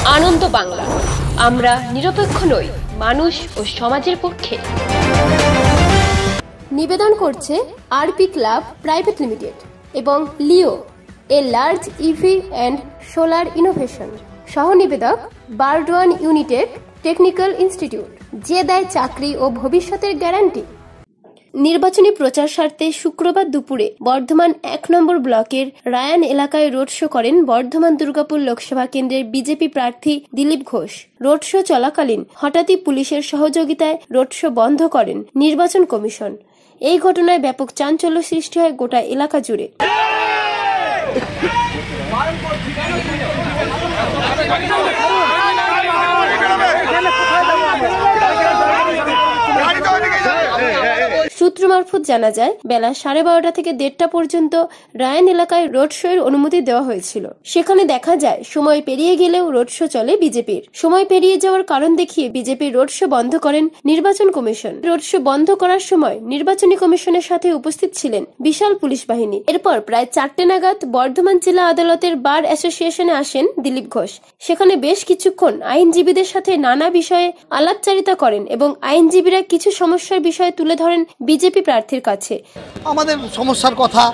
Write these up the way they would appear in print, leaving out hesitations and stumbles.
আনন্দ বাংলা, আমরা নিরপেক্ষ নই, মানুষ ও সমাজের পক্ষে। নিবেদন করছে আরপি ক্লাব প্রাইভেট লিমিটেড এবং Leo, a large EV and solar innovation. সহ নিবেদক বারডোয়ান ইউনিটেক টেকনিক্যাল ইনস্টিটিউট, যে দেয় চাকরি ও ভবিষ্যতের গ্যারান্টি। নির্বাচনী প্রচার স্বার্থে শুক্রবার দুপুরে বর্ধমান ১ নম্বর ব্লকের রায়ান এলাকায় রোড শো করেন বর্ধমান দুর্গাপুর লোকসভা কেন্দ্রের বিজেপি প্রার্থী দিলীপ ঘোষ। রোড শো চলাকালীন হঠাৎই পুলিশের সহযোগিতায় রোড শো বন্ধ করেন নির্বাচন কমিশন। এই ঘটনায় ব্যাপক চাঞ্চল্য সৃষ্টি হয় গোটা এলাকা জুড়ে। সূত্র মারফত জানা যায়, বেলা 12:30 থেকে 1:30 পর্যন্ত রায়ান এলাকায় রোড শো এর অনুমতি দেওয়া হয়েছিল। সেখানে দেখা যায় সময় পেরিয়ে গেলেও রোড শো চলে বিজেপির। সময় পেরিয়ে যাওয়ার কারণ দেখিয়ে বিজেপির রোড শো বন্ধ করেন নির্বাচন কমিশন। রোড শো বন্ধ করার সময় নির্বাচনী কমিশনের সাথে উপস্থিত ছিলেন বিশাল পুলিশ বাহিনী। এরপর প্রায় 4টে নাগাদ বর্ধমান জেলা আদালতের বার অ্যাসোসিয়েশনে আসেন দিলীপ ঘোষ। সেখানে বেশ কিছুক্ষণ আইনজীবীদের সাথে নানা বিষয়ে আলাপচারিতা করেন এবং আইনজীবীরা কিছু সমস্যার বিষয়ে তুলে ধরেন বিজেপি প্রার্থীর কাছে। আমাদের সমস্যার কথা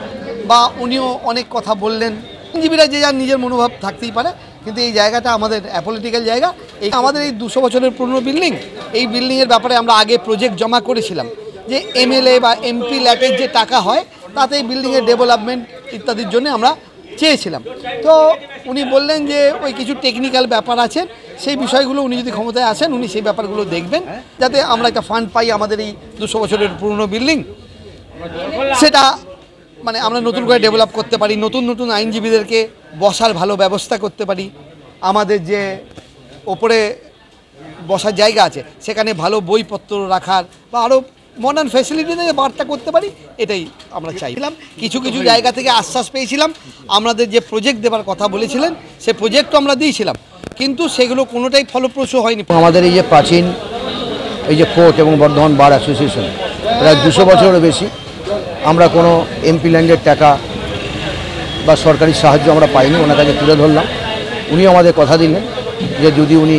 বা উনিও অনেক কথা বললেন। আইনজীবীরা যে যার নিজের মনোভাব থাকতেই পারে, কিন্তু এই জায়গাটা আমাদের অ্যাপলিটিক্যাল জায়গা। আমাদের এই 200 বছরের পুরনো বিল্ডিং, এই বিল্ডিংয়ের ব্যাপারে আমরা আগে প্রজেক্ট জমা করেছিলাম যে এমএলএ বা এমপি ল্যাটের যে টাকা হয় তাতে এই বিল্ডিংয়ের ডেভেলপমেন্ট ইত্যাদির জন্য আমরা চেয়েছিলাম। তো উনি বললেন যে ওই কিছু টেকনিক্যাল ব্যাপার আছে, সেই বিষয়গুলো উনি যদি ক্ষমতায় আসেন উনি সেই ব্যাপারগুলো দেখবেন, যাতে আমরা একটা ফান্ড পাই আমাদের এই 200 বছরের পুরনো বিল্ডিং, সেটা মানে আমরা নতুন করে ডেভেলপ করতে পারি, নতুন নতুন আইনজীবীদেরকে বসার ভালো ব্যবস্থা করতে পারি, আমাদের যে ওপরে বসার জায়গা আছে সেখানে ভালো বইপত্র রাখার বা আরও মডার্ন ফ্যাসিলিটি থেকে বার্তা করতে পারি, এটাই আমরা চাইছিলাম। কিছু কিছু জায়গা থেকে আশ্বাস পেয়েছিলাম, আমাদের যে প্রজেক্ট দেওয়ার কথা বলেছিলেন সে প্রজেক্টও আমরা দিয়েছিলাম, কিন্তু সেগুলো কোনোটাই ফলপ্রসূ হয়নি। আমাদের এই যে প্রাচীন এই যে কোর্ট এবং বর্ধমান বার অ্যাসোসিয়েশন প্রায় 200 বছরেরও বেশি, আমরা কোনো এমপি ল্যান্ডের টাকা বা সরকারি সাহায্য আমরা পাইনি। ওনার কাছে তুলে ধরলাম, উনি আমাদের কথা দিলেন যে যদি উনি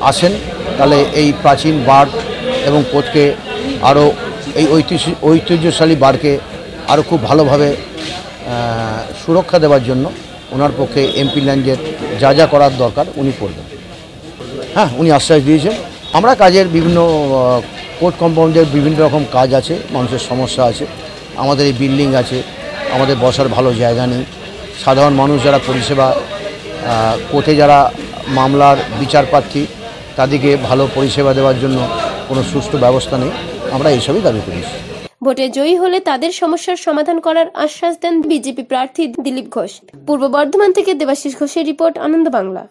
আসেন তাহলে এই প্রাচীন বার এবং কোর্টকে আরও এই ঐতিহ্যশালী বারকে আরও খুব ভালোভাবে সুরক্ষা দেওয়ার জন্য ওনার পক্ষে এমপি ল্যান্ডের যা যা করার দরকার উনি করবেন। হ্যাঁ, উনি আশ্বাস দিয়েছেন। আমরা কাজের বিভিন্ন কোর্ট কম্পাউন্ডের বিভিন্ন রকম কাজ আছে, মানুষের সমস্যা আছে, আমাদের এই বিল্ডিং আছে, আমাদের বসার ভালো জায়গা নেই, সাধারণ মানুষ যারা পরিষেবা কোর্টে যারা মামলার বিচার প্রার্থী তাদেরকে ভালো পরিষেবা দেওয়ার জন্য কোনো সুষ্ঠু ব্যবস্থা নেই। আমরা এইসবই দাবি করেছি। ভোটে জয়ী হলে তাদের সমস্যার সমাধান করার আশ্বাস দেন বিজেপি প্রার্থী দিলীপ ঘোষ। পূর্ব বর্ধমান থেকে দেবাশিস ঘোষের রিপোর্ট, আনন্দ বাংলা।